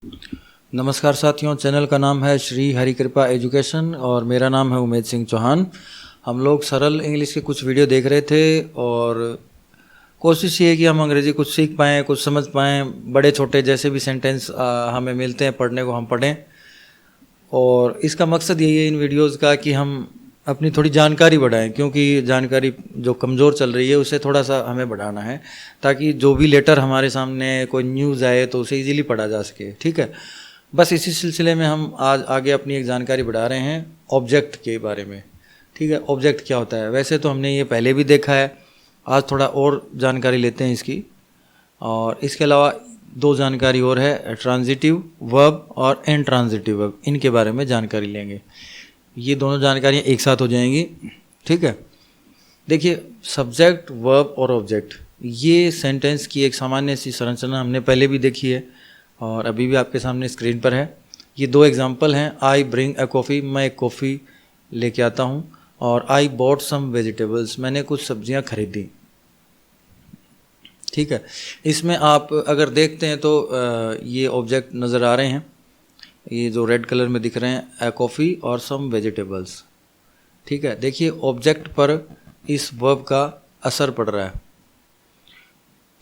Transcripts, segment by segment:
नमस्कार साथियों, चैनल का नाम है श्री हरि कृपा एजुकेशन और मेरा नाम है उमेद सिंह चौहान। हम लोग सरल इंग्लिश के कुछ वीडियो देख रहे थे और कोशिश ये है कि हम अंग्रेज़ी कुछ सीख पाएँ, कुछ समझ पाएँ। बड़े छोटे जैसे भी सेंटेंस हमें मिलते हैं पढ़ने को हम पढ़ें, और इसका मकसद यही है इन वीडियोज़ का कि हम अपनी थोड़ी जानकारी बढ़ाएं, क्योंकि जानकारी जो कमज़ोर चल रही है उसे थोड़ा सा हमें बढ़ाना है, ताकि जो भी लेटर हमारे सामने कोई न्यूज़ आए तो उसे इजीली पढ़ा जा सके। ठीक है, बस इसी सिलसिले में हम आज आगे अपनी एक जानकारी बढ़ा रहे हैं ऑब्जेक्ट के बारे में। ठीक है, ऑब्जेक्ट क्या होता है? वैसे तो हमने ये पहले भी देखा है, आज थोड़ा और जानकारी लेते हैं इसकी। और इसके अलावा दो जानकारी और है, ट्रांजिटिव वर्ब और इनट्रांजिटिव वर्ब, इनके बारे में जानकारी लेंगे। ये दोनों जानकारियाँ एक साथ हो जाएंगी। ठीक है, देखिए, सब्जेक्ट, वर्ब और ऑब्जेक्ट, ये सेंटेंस की एक सामान्य सी संरचना हमने पहले भी देखी है और अभी भी आपके सामने स्क्रीन पर है। ये दो एग्जाम्पल हैं, आई ब्रिंग अ कॉफ़ी, मैं एक कॉफ़ी लेके आता हूँ, और आई बॉट सम वेजिटेबल्स, मैंने कुछ सब्जियाँ खरीदी। ठीक है, इसमें आप अगर देखते हैं तो ये ऑब्जेक्ट नज़र आ रहे हैं, ये जो रेड कलर में दिख रहे हैं, अ कॉफ़ी और सम वेजिटेबल्स। ठीक है, देखिए ऑब्जेक्ट पर इस वर्ब का असर पड़ रहा है।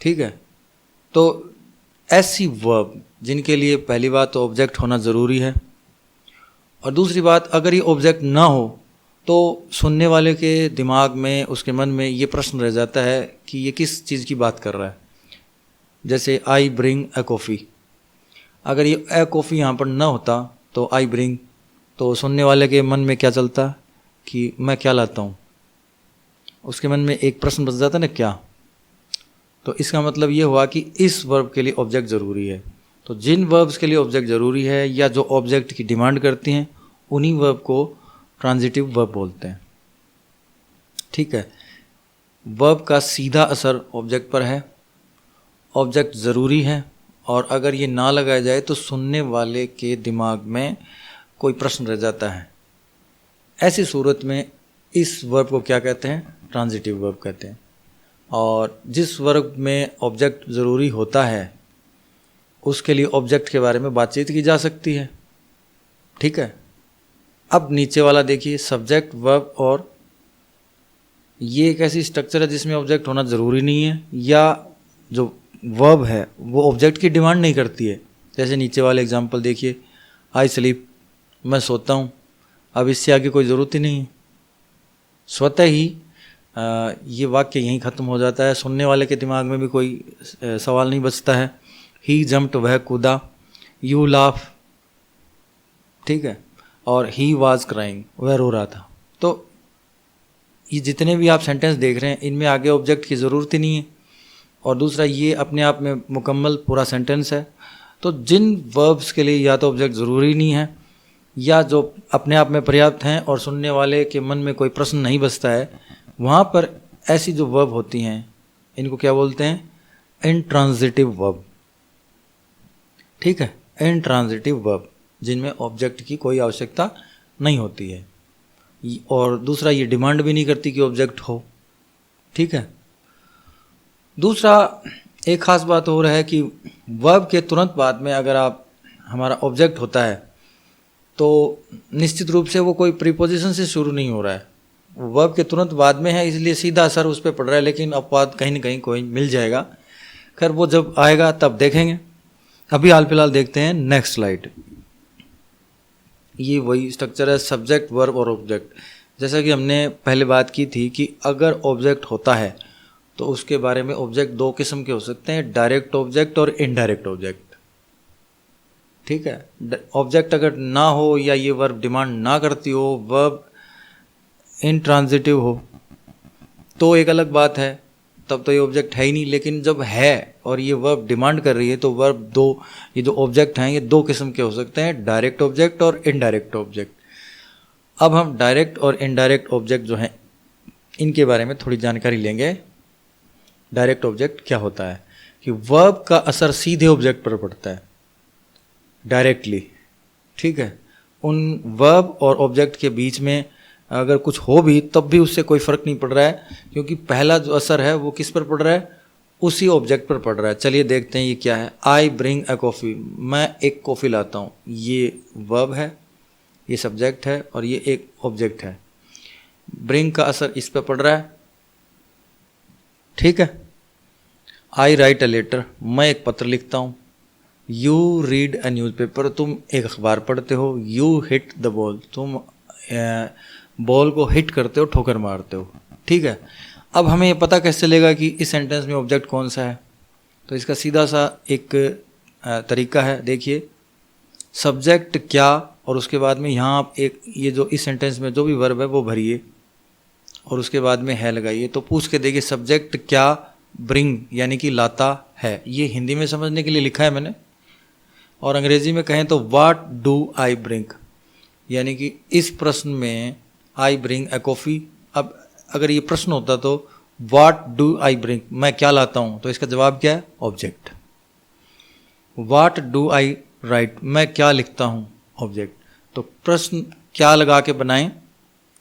ठीक है, तो ऐसी वर्ब जिनके लिए पहली बात तो ऑब्जेक्ट होना ज़रूरी है, और दूसरी बात, अगर ये ऑब्जेक्ट ना हो तो सुनने वाले के दिमाग में, उसके मन में ये प्रश्न रह जाता है कि ये किस चीज़ की बात कर रहा है। जैसे आई ब्रिंग अ कॉफ़ी, अगर ये अ कॉफ़ी यहाँ पर ना होता तो आई ब्रिंग, तो सुनने वाले के मन में क्या चलता कि मैं क्या लाता हूँ, उसके मन में एक प्रश्न बच जाता ना, क्या। तो इसका मतलब ये हुआ कि इस वर्ब के लिए ऑब्जेक्ट ज़रूरी है। तो जिन वर्ब्स के लिए ऑब्जेक्ट ज़रूरी है या जो ऑब्जेक्ट की डिमांड करती हैं, उन्हीं वर्ब को ट्रांजिटिव वर्ब बोलते हैं। ठीक है, वर्ब का सीधा असर ऑब्जेक्ट पर है, ऑब्जेक्ट ज़रूरी है, और अगर ये ना लगाया जाए तो सुनने वाले के दिमाग में कोई प्रश्न रह जाता है। ऐसी सूरत में इस वर्ब को क्या कहते हैं? ट्रांजिटिव वर्ब कहते हैं। और जिस वर्ब में ऑब्जेक्ट ज़रूरी होता है उसके लिए ऑब्जेक्ट के बारे में बातचीत की जा सकती है। ठीक है, अब नीचे वाला देखिए, सब्जेक्ट, वर्ब, और ये एक ऐसी स्ट्रक्चर है जिसमें ऑब्जेक्ट होना ज़रूरी नहीं है, या जो वर्ब है वो ऑब्जेक्ट की डिमांड नहीं करती है। जैसे नीचे वाले एग्जांपल देखिए, आई स्लीप, मैं सोता हूँ। अब इससे आगे कोई ज़रूरत ही नहीं है, स्वतः ही ये वाक्य यहीं ख़त्म हो जाता है, सुनने वाले के दिमाग में भी कोई सवाल नहीं बचता है। ही जम्प्ड, वह कूदा। यू लाफ, ठीक है, और ही वाज क्राइंग, वह रो रहा था। तो ये जितने भी आप सेंटेंस देख रहे हैं इनमें आगे ऑब्जेक्ट की ज़रूरत ही नहीं है, और दूसरा ये अपने आप में मुकम्मल पूरा सेंटेंस है। तो जिन वर्ब्स के लिए या तो ऑब्जेक्ट ज़रूरी नहीं है या जो अपने आप में पर्याप्त हैं और सुनने वाले के मन में कोई प्रश्न नहीं बचता है, वहाँ पर ऐसी जो वर्ब होती हैं इनको क्या बोलते हैं? Intransitive verb. ठीक है, इनट्रांजिटिव वर्ब जिनमें ऑब्जेक्ट की कोई आवश्यकता नहीं होती है, और दूसरा ये डिमांड भी नहीं करती कि ऑब्जेक्ट हो। ठीक है, दूसरा एक ख़ास बात और है कि वर्ब के तुरंत बाद में अगर आप हमारा ऑब्जेक्ट होता है तो निश्चित रूप से वो कोई प्रीपोजिशन से शुरू नहीं हो रहा है, वर्ब के तुरंत बाद में है, इसलिए सीधा असर उस पर पड़ रहा है, लेकिन अपवाद कहीं ना कहीं कोई मिल जाएगा। खैर वो जब आएगा तब देखेंगे, अभी हाल फिलहाल देखते हैं नेक्स्ट स्लाइड। ये वही स्ट्रक्चर है, सब्जेक्ट, वर्ब और ऑब्जेक्ट। जैसा कि हमने पहले बात की थी कि अगर ऑब्जेक्ट होता है तो उसके बारे में ऑब्जेक्ट दो किस्म के हो सकते हैं, डायरेक्ट ऑब्जेक्ट और इनडायरेक्ट ऑब्जेक्ट। ठीक है, ऑब्जेक्ट अगर ना हो या ये वर्ब डिमांड ना करती हो, वर्ब इनट्रांजिटिव हो, तो एक अलग बात है, तब तो ये ऑब्जेक्ट है ही नहीं। लेकिन जब है और ये वर्ब डिमांड कर रही है तो वर्ब दो, ये जो ऑब्जेक्ट हैं ये दो किस्म के हो सकते हैं, डायरेक्ट ऑब्जेक्ट और इनडायरेक्ट ऑब्जेक्ट। अब हम डायरेक्ट और इनडायरेक्ट ऑब्जेक्ट जो हैं इनके बारे में थोड़ी जानकारी लेंगे। डायरेक्ट ऑब्जेक्ट क्या होता है कि वर्ब का असर सीधे ऑब्जेक्ट पर पड़ता है, डायरेक्टली। ठीक है, उन वर्ब और ऑब्जेक्ट के बीच में अगर कुछ हो भी तब भी उससे कोई फ़र्क नहीं पड़ रहा है, क्योंकि पहला जो असर है वो किस पर पड़ रहा है? उसी ऑब्जेक्ट पर पड़ रहा है। चलिए देखते हैं ये क्या है। आई ब्रिंग अ कॉफ़ी, मैं एक कॉफ़ी लाता हूँ। ये वर्ब है, ये सब्जेक्ट है और ये एक ऑब्जेक्ट है। ब्रिंग का असर इस पर पड़ रहा है, ठीक है। आई राइट अ लेटर, मैं एक पत्र लिखता हूँ। यू रीड अ न्यूज़पेपर, तुम एक अखबार पढ़ते हो। यू हिट द बॉल, तुम बॉल को हिट करते हो, ठोकर मारते हो, ठीक है। अब हमें ये पता कैसे चलेगा कि इस सेंटेंस में ऑब्जेक्ट कौन सा है? तो इसका सीधा सा एक तरीका है। देखिए, सब्जेक्ट क्या और उसके बाद में यहाँ आप एक ये जो इस सेंटेंस में जो भी वर्ब है वो भरिए और उसके बाद में है लगाइए। तो पूछ के देखिए, सब्जेक्ट क्या ब्रिंग यानी कि लाता है। ये हिंदी में समझने के लिए लिखा है मैंने, और अंग्रेजी में कहें तो व्हाट डू आई ब्रिंग, यानी कि इस प्रश्न में आई ब्रिंग अ कॉफ़ी। अब अगर ये प्रश्न होता तो व्हाट डू आई ब्रिंग, मैं क्या लाता हूँ, तो इसका जवाब क्या है? Object. What do I right, मैं क्या लिखता हूँ, ऑब्जेक्ट। तो प्रश्न क्या लगा के बनाएं,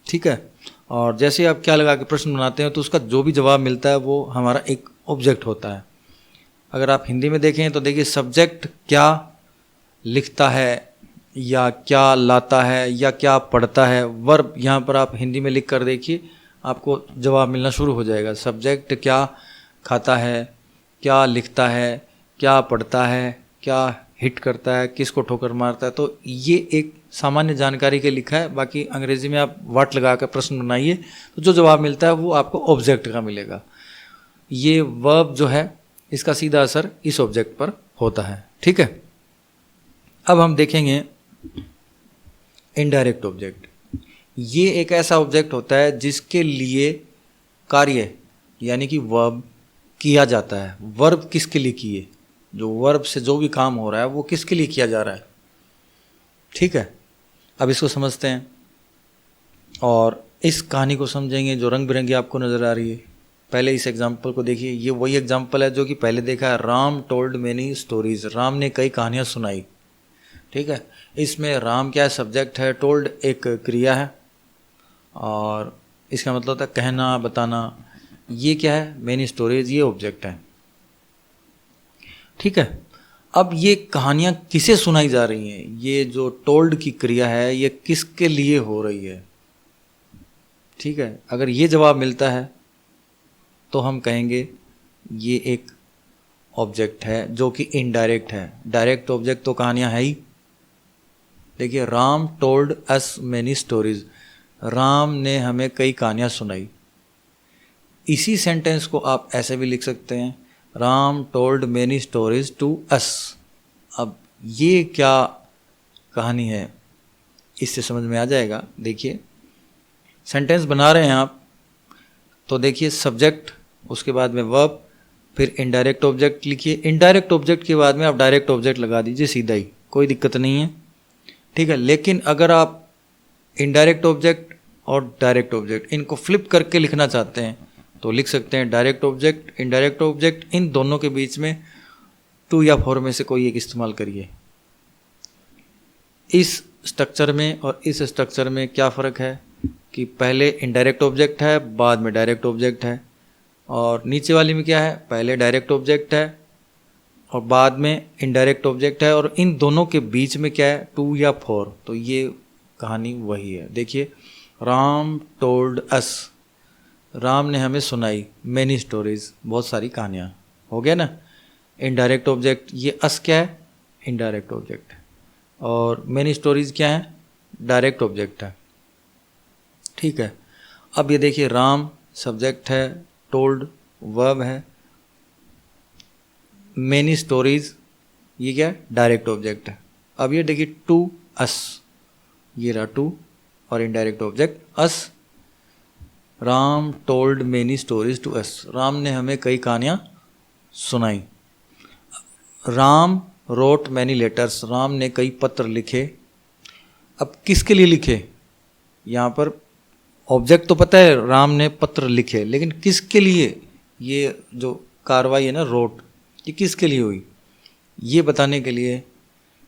ठीक है। और जैसे आप क्या लगा के प्रश्न बनाते हैं तो उसका जो भी जवाब मिलता है वो हमारा एक ऑब्जेक्ट होता है। अगर आप हिंदी में देखें तो देखिए, सब्जेक्ट क्या लिखता है या क्या लाता है या क्या पढ़ता है। वर्ब यहाँ पर आप हिंदी में लिख कर देखिए, आपको जवाब मिलना शुरू हो जाएगा। सब्जेक्ट क्या खाता है, क्या लिखता है, क्या पढ़ता है, क्या हिट करता है, किसको ठोकर मारता है। तो ये एक सामान्य जानकारी के लिखा है। बाकी अंग्रेजी में आप व्हाट लगा कर प्रश्न बनाइए तो जो जवाब मिलता है वो आपको ऑब्जेक्ट का मिलेगा। ये वर्ब जो है इसका सीधा असर इस ऑब्जेक्ट पर होता है, ठीक है। अब हम देखेंगे इनडायरेक्ट ऑब्जेक्ट। ये एक ऐसा ऑब्जेक्ट होता है जिसके लिए कार्य यानी कि वर्ब किया जाता है। वर्ब किसके लिए किए, जो वर्ब से जो भी काम हो रहा है वो किसके लिए किया जा रहा है, ठीक है। अब इसको समझते हैं और इस कहानी को समझेंगे जो रंग बिरंगी आपको नज़र आ रही है। पहले इस एग्जाम्पल को देखिए, ये वही एग्जाम्पल है जो कि पहले देखा है। Ram told many stories, Ram ने कई कहानियाँ सुनाई, ठीक है। इसमें राम क्या है? सब्जेक्ट है। टोल्ड एक क्रिया है और इसका मतलब होता है कहना, बताना। ये क्या है? मेनी स्टोरीज, ये ऑब्जेक्ट है, ठीक है। अब ये कहानियाँ किसे सुनाई जा रही हैं? ये जो टोल्ड की क्रिया है ये किसके लिए हो रही है, ठीक है। अगर ये जवाब मिलता है तो हम कहेंगे ये एक ऑब्जेक्ट है जो कि इनडायरेक्ट है। डायरेक्ट ऑब्जेक्ट तो कहानियाँ है ही। देखिए, Ram told us many stories, Ram ने हमें कई कहानियाँ सुनाई। इसी सेंटेंस को आप ऐसे भी लिख सकते हैं, Ram told many stories to us. अब ये क्या कहानी है इससे समझ में आ जाएगा। देखिए, सेंटेंस बना रहे हैं आप तो देखिए, सब्जेक्ट, उसके बाद में वर्ब, फिर इनडायरेक्ट ऑब्जेक्ट लिखिए। इनडायरेक्ट ऑब्जेक्ट के बाद में आप डायरेक्ट ऑब्जेक्ट लगा दीजिए सीधा ही, कोई दिक्कत नहीं है, ठीक है। लेकिन अगर आप इनडायरेक्ट ऑब्जेक्ट और डायरेक्ट ऑब्जेक्ट इनको फ्लिप करके लिखना चाहते हैं तो लिख सकते हैं डायरेक्ट ऑब्जेक्ट, इनडायरेक्ट ऑब्जेक्ट। इन दोनों के बीच में 2 या 4 में से कोई एक इस्तेमाल करिए। इस स्ट्रक्चर में और इस स्ट्रक्चर में क्या फ़र्क है कि पहले इनडायरेक्ट ऑब्जेक्ट है, बाद में डायरेक्ट ऑब्जेक्ट है, और नीचे वाली में क्या है? पहले डायरेक्ट ऑब्जेक्ट है और बाद में इनडायरेक्ट ऑब्जेक्ट है, और इन दोनों के बीच में क्या है? 2 या 4। तो ये कहानी वही है। देखिए, राम टोल्ड अस, राम ने हमें सुनाई मैनी स्टोरीज, बहुत सारी कहानियाँ। हो गया ना। इनडायरेक्ट ऑब्जेक्ट, ये अस क्या है? इनडायरेक्ट ऑब्जेक्ट है, और मैनी स्टोरीज क्या है? डायरेक्ट ऑब्जेक्ट है, ठीक है। अब ये देखिए, राम सब्जेक्ट है, टोल्ड वर्ब है, मैनी स्टोरीज ये क्या है? डायरेक्ट ऑब्जेक्ट है। अब ये देखिए, टू अस, ये रहा टू और indirect object us. Ram told many stories to us, Ram ने हमें कई कहानियाँ सुनाई। Ram wrote many letters, Ram ने कई पत्र लिखे। अब किसके लिए लिखे? यहाँ पर ऑब्जेक्ट तो पता है, राम ने पत्र लिखे, लेकिन किसके लिए? ये जो कार्रवाई है ना, रोट, ये किसके लिए हुई? ये बताने के लिए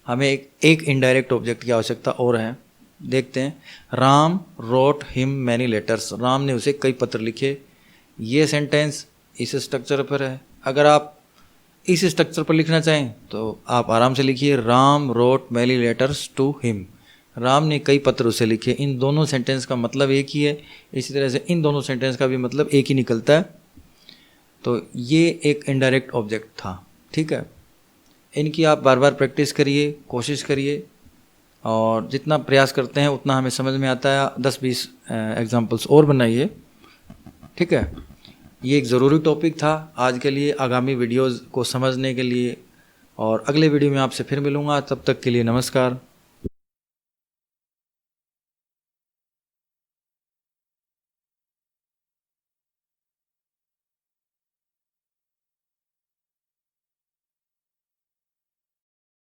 हमें एक इनडायरेक्ट ऑब्जेक्ट की आवश्यकता और है। देखते हैं, Ram wrote him many letters, Ram ने उसे कई पत्र लिखे। ये सेंटेंस इस स्ट्रक्चर पर है, अगर आप इस स्ट्रक्चर पर लिखना चाहें तो आप आराम से लिखिए, Ram wrote many letters to him. Ram ने कई पत्र उसे लिखे। इन दोनों सेंटेंस का मतलब एक ही है, इसी तरह से इन दोनों सेंटेंस का भी मतलब एक ही निकलता है। तो ये एक इनडायरेक्ट ऑब्जेक्ट था। ठीक है, इनकी आप बार बार प्रैक्टिस करिए, कोशिश करिए, और जितना प्रयास करते हैं उतना हमें समझ में आता है। 10-20 एग्जाम्पल्स और बनाइए। ठीक है, ये एक ज़रूरी टॉपिक था आज के लिए, आगामी वीडियोज़ को समझने के लिए। और अगले वीडियो में आपसे फिर मिलूँगा, तब तक के लिए नमस्कार।